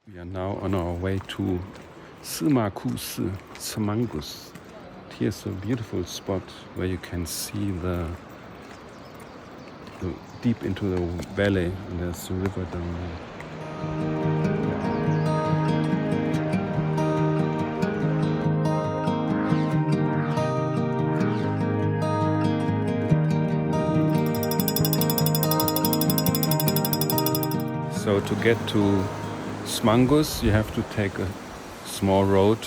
We are now on our way to司馬庫斯, Smangus. Here's a beautiful spot where you can see the deep into the valley, and there's a river down there. So to get to Smangus, you have to take a small road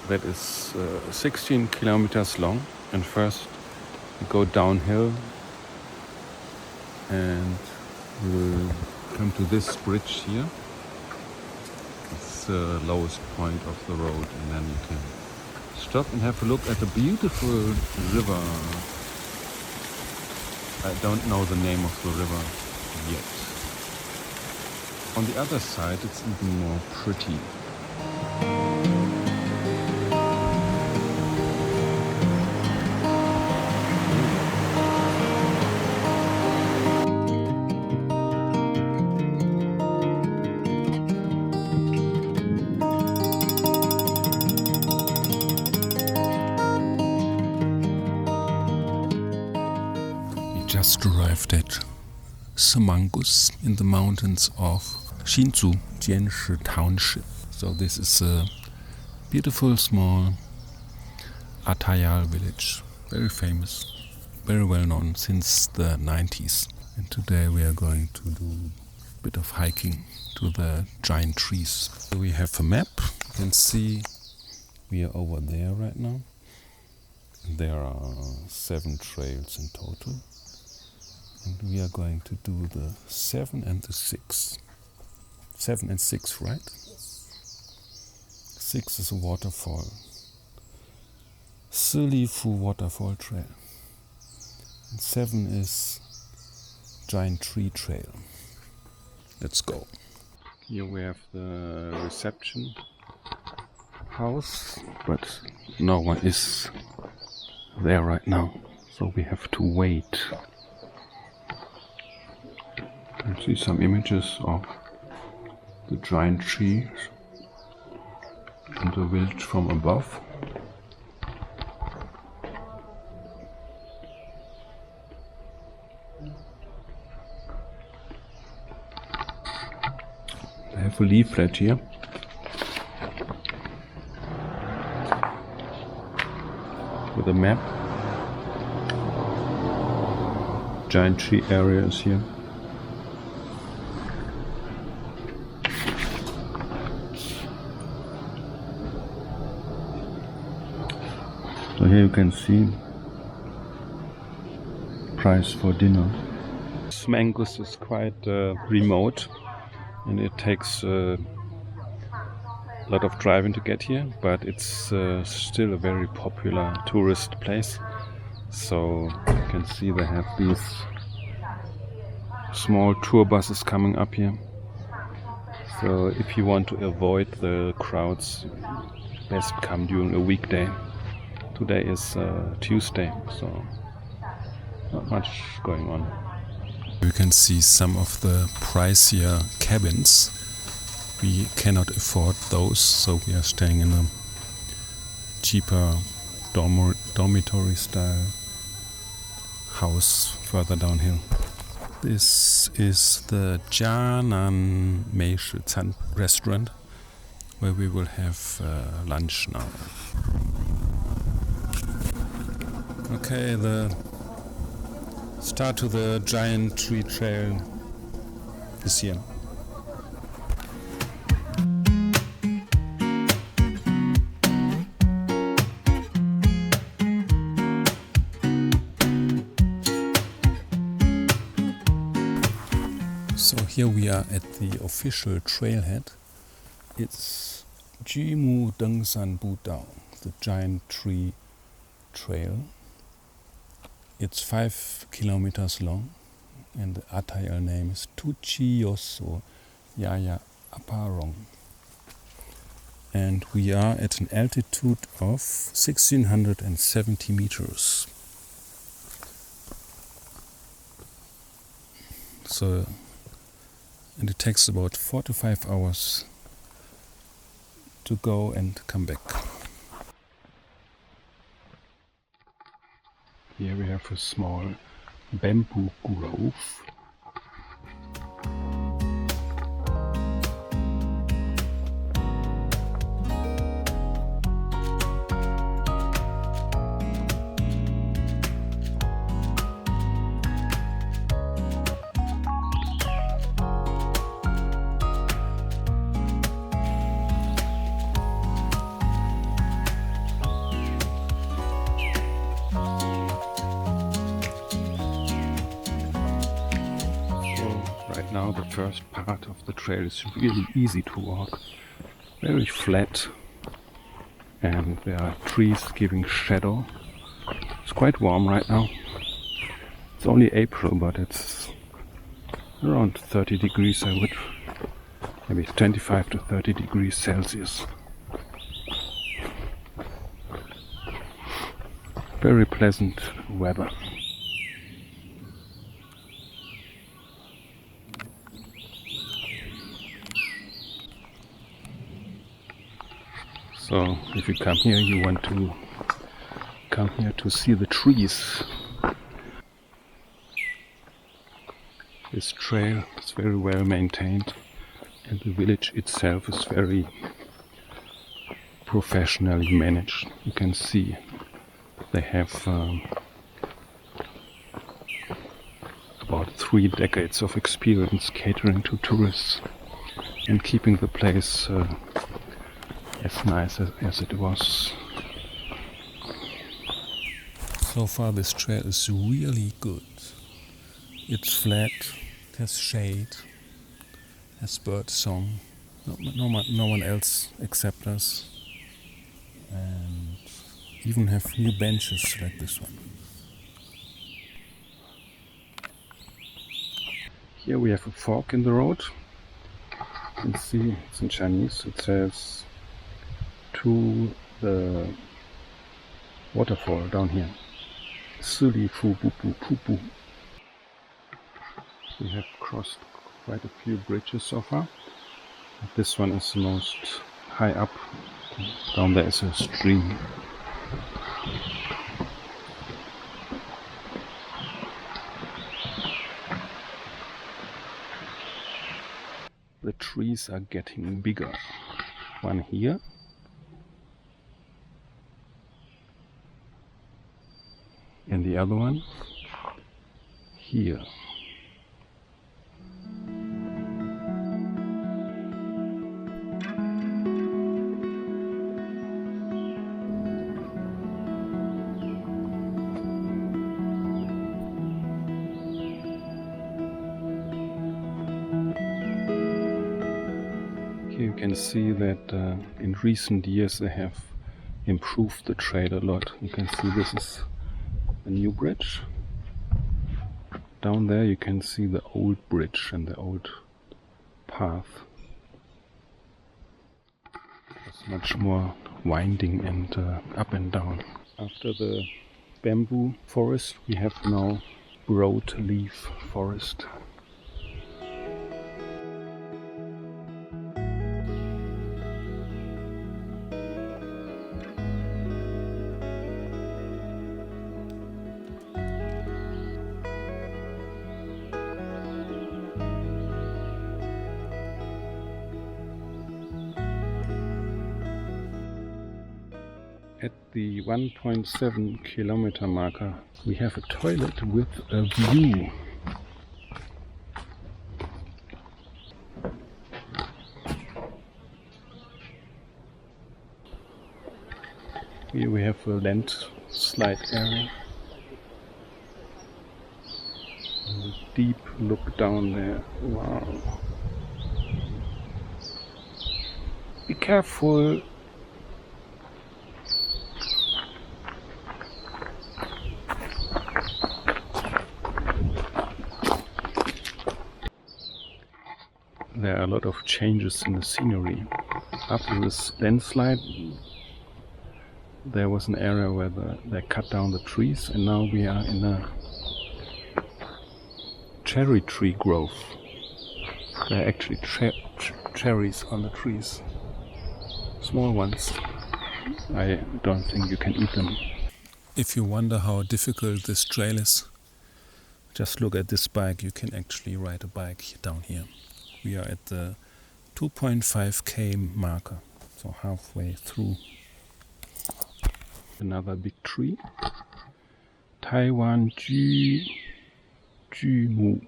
that is 16 kilometers long, and first you go downhill and we'll come to this bridge here. It's the lowest point of the road, and then you can stop and have a look at the beautiful river. I don't know the name of the river yet. On the other side, it's even more pretty. We just arrived at Smangus in the mountains of Hsinchu, Jianshi Township. So this is a beautiful small Atayal village, very famous, very well known since the 90s. And today we are going to do a bit of hiking to the giant trees. So we have a map. You can see we are over there right now. There are 7 trails in total. And we are going to do the 7 and the 6. 7 and 6, right? Yes. 6 is a waterfall. Silifu Waterfall Trail. And 7 is Giant Tree Trail. Let's go. Here we have the reception house, but no one is there right now. So we have to wait. You can see some images of the giant trees and the village from above. I have a leaflet here. With a map. Giant tree area is here. So here you can see price for dinner. Smangus is quite remote, and it takes a lot of driving to get here, but it's still a very popular tourist place. So you can see they have these small tour buses coming up here. So if you want to avoid the crowds, best come during a weekday. Today is Tuesday, so not much going on. You can see some of the pricier cabins. We cannot afford those, so we are staying in a cheaper dormitory style house further downhill. This is the Jianan Meishi restaurant, where we will have lunch now. Okay, the start to the giant tree trail is here. So here we are at the official trailhead. It's Jimu Dengsan Budao, the giant tree trail. It's 5 kilometers long, and the Atayal name is Tuchiyoso Yaya Aparong. And we are at an altitude of 1670 meters. So and it takes about 4 to 5 hours to go and come back. Here we have a small bamboo grove. Now the first part of the trail is really easy to walk, very flat, and there are trees giving shadow. It's quite warm right now. It's only April, but it's around 30 degrees, maybe 25 to 30 degrees Celsius. Very pleasant weather. So if you come here, you want to come here to see the trees. This trail is very well maintained, and the village itself is very professionally managed. You can see they have about 3 decades of experience catering to tourists and keeping the place as nice as it was. So far this trail is really good. It's flat, it has shade, has bird song, no one else except us, and even have new benches like this one. Here we have a fork in the road. You can see it's in Chinese. It says to the waterfall down here. Sili fu bu bu pu bu. We have crossed quite a few bridges so far. This one is the most high up. Down there is a stream. The trees are getting bigger. One here. And the other one here. Here you can see that in recent years they have improved the trail a lot. You can see this is a new bridge. Down there you can see the old bridge and the old path. It's much more winding and up and down. After the bamboo forest we have now broadleaf forest. At the 1.7 kilometer marker we have a toilet with a view. Here we have a landslide area. And a deep look down there. Wow. Be careful. There are a lot of changes in the scenery. After this landslide, there was an area where they cut down the trees, and now we are in a cherry tree grove. There are actually cherries on the trees. Small ones. I don't think you can eat them. If you wonder how difficult this trail is, just look at this bike. You can actually ride a bike down here. We are at the 2.5k marker, so halfway through. Another big tree. Taiwan Jumu.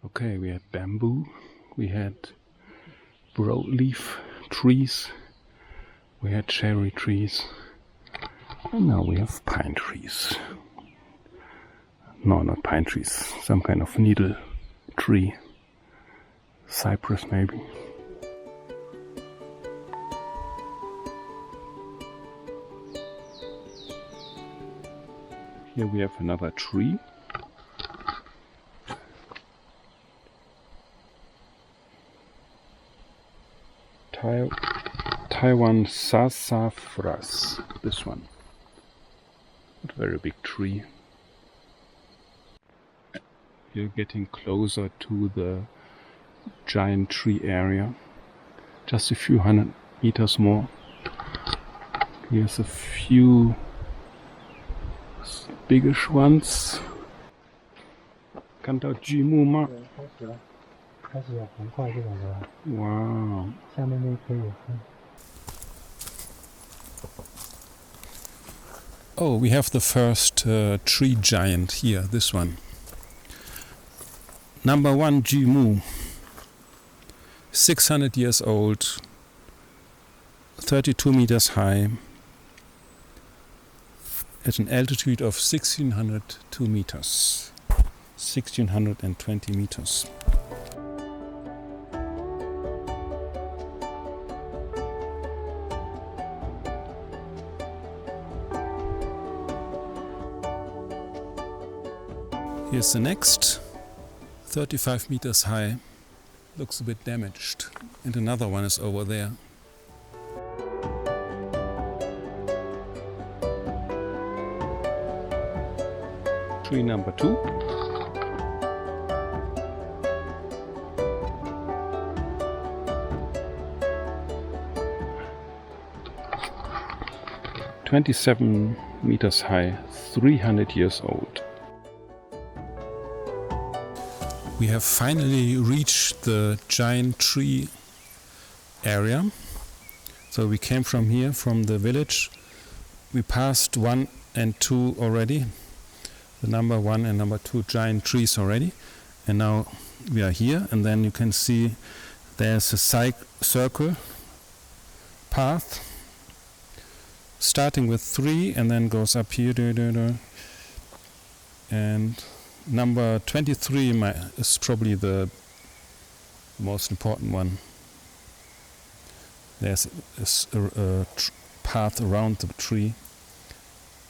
Okay, we had bamboo, we had broadleaf trees, we had cherry trees, and now we have pine trees. No, not pine trees, some kind of needle tree. Cypress maybe. Here we have another tree. Taiwan sassafras, this one. A very big tree. You're getting closer to the giant tree area. Just a few 100 meters more. Here's a few biggish ones. 看到巨木吗？开始有红块这种的了。哇！下面那颗也是。Oh, we have the first tree giant here, this one. Number 1 Jimu. 600 years old, 32 meters high, at an altitude of 1602 meters. 1620 meters. Here's the next, 35 meters high, looks a bit damaged, and another one is over there. Tree number 2. "27 meters high, 300 years old." We have finally reached the giant tree area. So we came from here, from the village. We passed 1 and 2 already. The number 1 and number 2 giant trees already. And now we are here, and then you can see there's a circle path starting with 3 and then goes up here. And number 23 is probably the most important one. There's a path around the tree,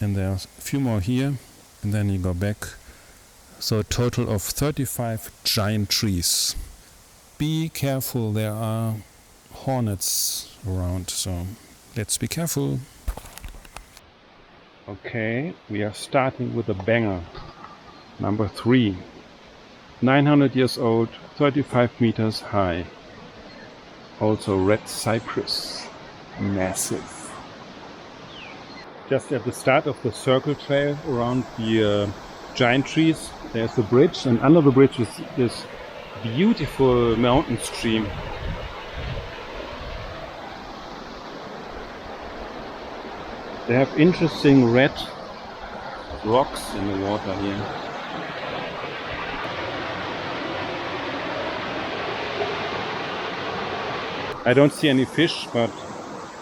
and there's a few more here, and then you go back. So a total of 35 giant trees. Be careful, there are hornets around, so let's be careful. Okay, we are starting with a banger. Number 3, 900 years old, 35 meters high. Also red cypress, massive. Just at the start of the circle trail around the giant trees, there's a bridge, and under the bridge is this beautiful mountain stream. They have interesting red rocks in the water here. I don't see any fish, but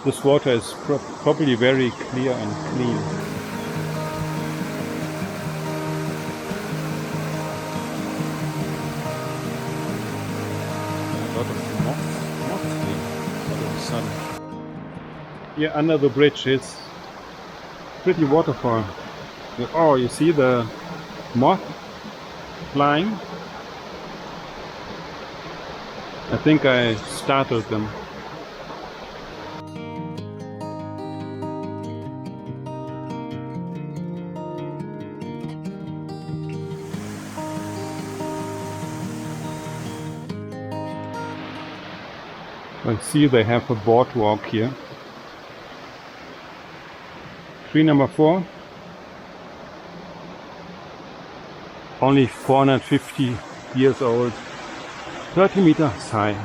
this water is probably very clear and clean. A lot of moths here, a lot of sun. Here under the bridge is pretty waterfall. Oh, you see the moth flying? I think I startled them. I see they have a boardwalk here. Tree number 4. Only 450 years old. 30 meters high.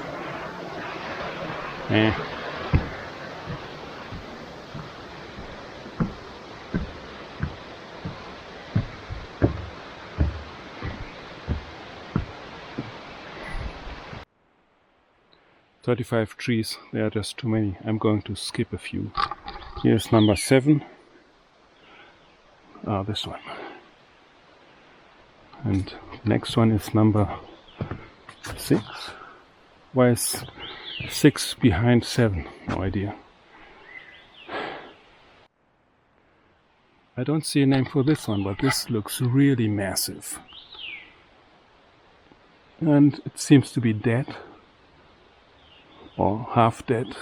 35 trees, they are just too many. I'm going to skip a few. Here's number 7. This one. And next one is number 6. Why is 6 behind 7? No idea. I don't see a name for this one, but this looks really massive. And it seems to be dead. Or half dead.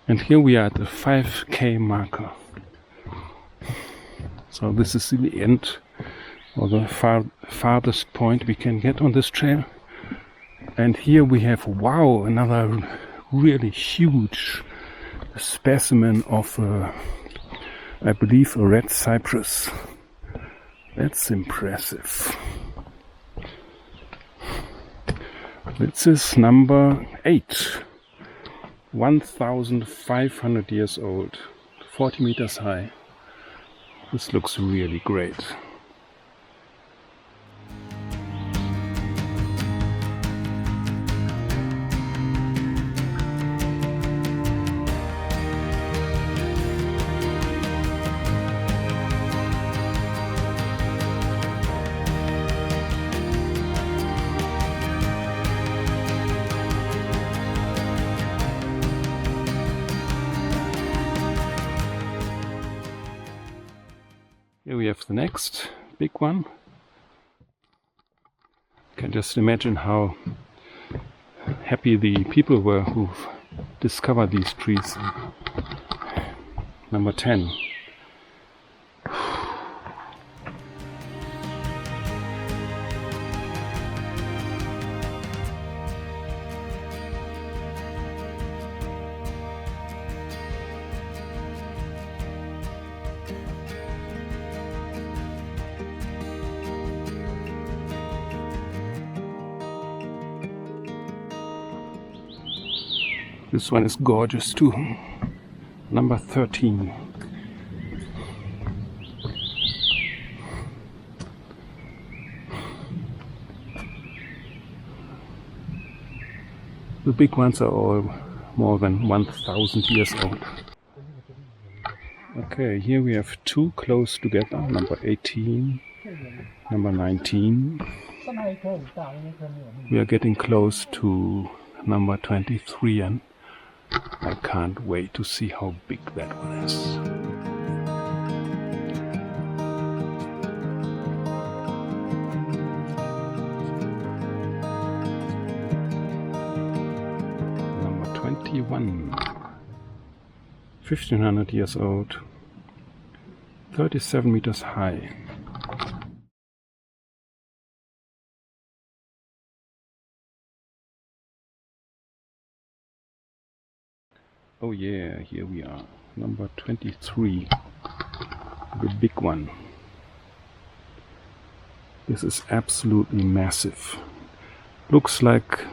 And here we are at the 5K marker. So this is the end, or the farthest point we can get on this trail. And here we have, wow, another really huge specimen of, I believe, a red cypress. That's impressive. This is number 8, 1,500 years old, 40 meters high. This looks really great. Here we have the next big one. You can just imagine how happy the people were who've discovered these trees. Number 10. This one is gorgeous too. Number 13. The big ones are all more than 1,000 years old. Okay, here we have 2 close together. Number 18, number 19. We are getting close to number 23, and I can't wait to see how big that one is. Number 21, 1,500 years old, 37 meters high. Oh yeah, here we are, number 23, the big one. This is absolutely massive. Looks like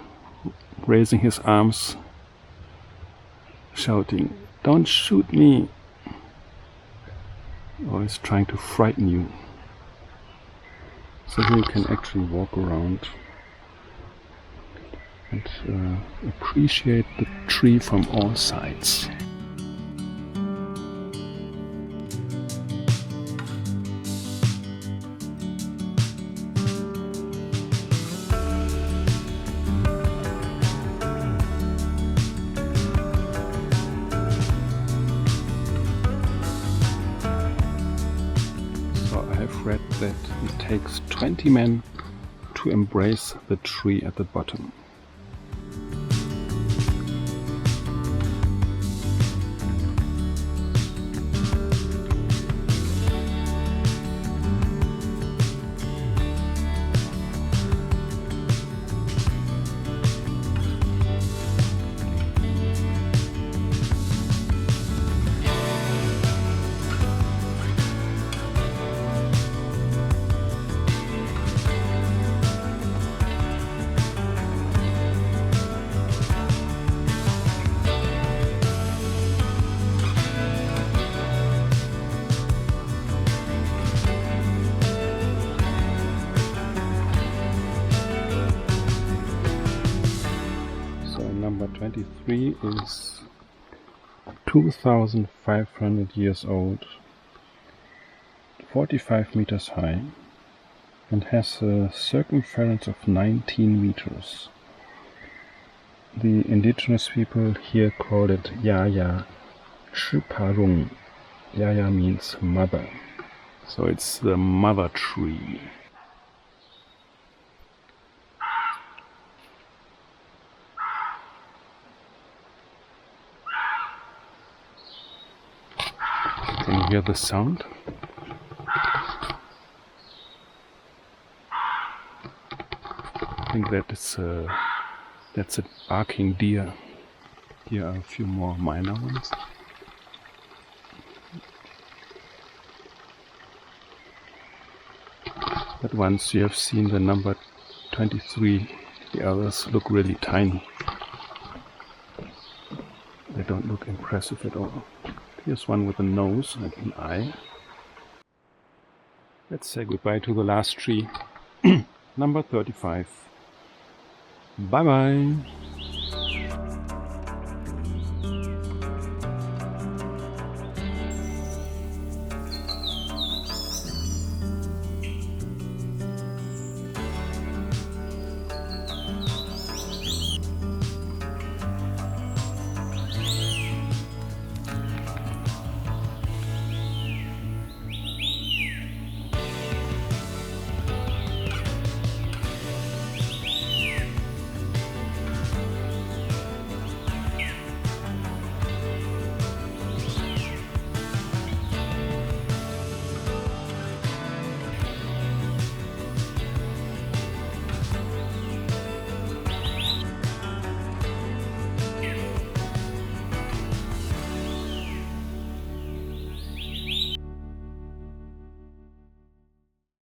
raising his arms, shouting, "Don't shoot me!" Or he's trying to frighten you. So here you can actually walk around and appreciate the tree from all sides. So I have read that it takes 20 men to embrace the tree at the bottom. 23 is 2,500 years old, 45 meters high, and has a circumference of 19 meters. The indigenous people here call it Yaya Shiparung. Yaya means mother, so it's the mother tree. Can you hear the sound? I think that's a barking deer. Here are a few more minor ones. But once you have seen the number 23, the others look really tiny. They don't look impressive at all. Here's one with a nose and an eye. Let's say goodbye to the last tree. Number 35. Bye bye.